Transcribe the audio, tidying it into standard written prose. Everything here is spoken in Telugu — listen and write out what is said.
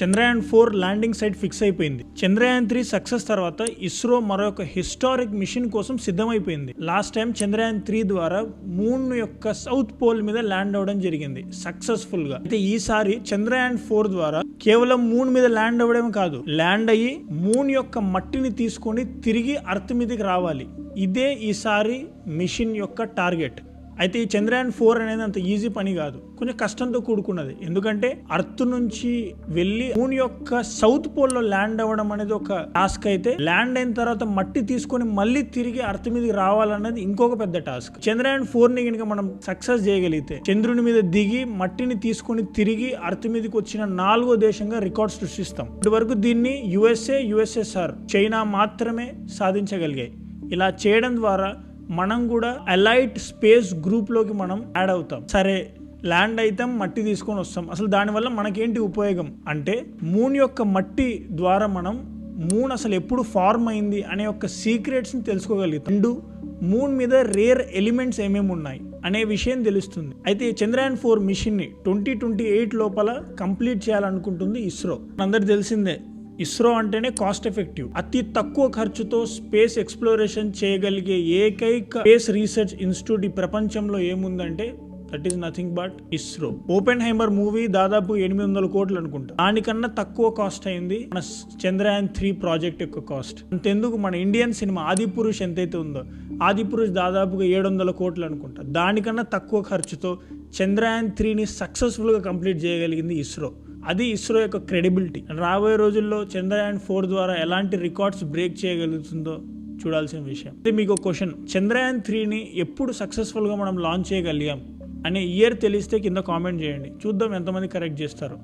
చంద్రయాన్-4 ల్యాండింగ్ సైట్ ఫిక్స్ అయిపోయింది. చంద్రయాన్-3 సక్సెస్ తర్వాత ఇస్రో మరొక హిస్టారిక్ మిషన్ కోసం సిద్ధమైపోయింది. లాస్ట్ టైం చంద్రయాన్-3 ద్వారా మూన్ యొక్క సౌత్ పోల్ మీద ల్యాండ్ అవడం జరిగింది సక్సెస్ఫుల్ గా. అయితే ఈసారి చంద్రయాన్-4 ద్వారా కేవలం మూన్ మీద ల్యాండ్ అవ్వడం కాదు, ల్యాండ్ అయ్యి మూన్ యొక్క మట్టిని తీసుకొని తిరిగి అర్త్ మీదకి రావాలి. ఇదే ఈసారి మిషన్ యొక్క టార్గెట్. అయితే ఈ చంద్రయాన్-4 అనేది అంత ఈజీ పని కాదు, కొంచెం కష్టంతో కూడుకున్నది. ఎందుకంటే అర్త్ నుంచి వెళ్ళి మూన్ యొక్క సౌత్ పోల్ లో ల్యాండ్ అవ్వడం అనేది ఒక టాస్క్ అయితే, ల్యాండ్ అయిన తర్వాత మట్టి తీసుకొని మళ్ళీ తిరిగి అర్త్ మీదకి రావాలన్నది ఇంకొక పెద్ద టాస్క్. చంద్రయాన్-4 ని కనుక మనం సక్సెస్ చేయగలిగితే చంద్రుని మీద దిగి మట్టిని తీసుకొని తిరిగి అర్త్ మీదకి వచ్చిన 4వ దేశంగా రికార్డ్ సృష్టిస్తాం. ఇప్పటి వరకు దీన్ని యుఎస్ఏ, యుఎస్ఎస్ఆర్, చైనా మాత్రమే సాధించగలిగాయి. ఇలా చేయడం ద్వారా మనం కూడా అలైట్ స్పేస్ గ్రూప్ లోకి మనం యాడ్ అవుతాం. సరే, ల్యాండ్ అయితాం, మట్టి తీసుకొని వస్తాం. అసలు దానివల్ల మనకేంటి ఉపయోగం అంటే, మూన్ యొక్క మట్టి ద్వారా మనం మూన్ అసలు ఎప్పుడు ఫార్మ్ అయింది అనే ఒక సీక్రెట్స్ ని తెలుసుకోగలుగుతాం. అండ్ మూన్ మీద రేర్ ఎలిమెంట్స్ ఏమేమి ఉన్నాయి అనే విషయం తెలుస్తుంది. అయితే చంద్రయాన్-4 మిషన్ ని 2028 లోపల కంప్లీట్ చేయాలనుకుంటుంది ఇస్రో. అందరికి తెలిసిందే, ఇస్రో అంటేనే కాస్ట్ ఎఫెక్టివ్, అతి తక్కువ ఖర్చుతో స్పేస్ ఎక్స్ప్లోరేషన్ చేయగలిగే ఏకైక స్పేస్ రీసెర్చ్ ఇన్స్టిట్యూట్ ఈ ప్రపంచంలో ఏముందంటే that is nothing but ISRO. Oppenheimer movie దాదాపు 800 కోట్లు అనుకుంటా, దానికన్నా తక్కువ కాస్ట్ అయింది మన చంద్రయాన్-3 ప్రాజెక్ట్ యొక్క కాస్ట్. అంతెందుకు, మన ఇండియన్ సినిమా ఆదిపురుష్ ఎంతైతే ఉందో, ఆదిపురుష్ దాదాపుగా 700 కోట్లు అనుకుంటా, దానికన్నా తక్కువ ఖర్చుతో చంద్రయాన్-3ని సక్సెస్ఫుల్ గా కంప్లీట్ చేయగలిగింది ఇస్రో. అది ఇస్రో యొక్క క్రెడిబిలిటీ. రాబోయే రోజుల్లో చంద్రయాన్-4 ద్వారా ఎలాంటి రికార్డ్స్ బ్రేక్ చేయగలుగుతుందో చూడాల్సిన విషయం. మీకు క్వశ్చన్, చంద్రయాన్-3ని ఎప్పుడు సక్సెస్ఫుల్ గా మనం లాంచ్ చేయగలిగాం అనే ఇయర్ తెలిస్తే కింద కామెంట్ చేయండి, చూద్దాం ఎంతమంది కరెక్ట్ చేస్తారు.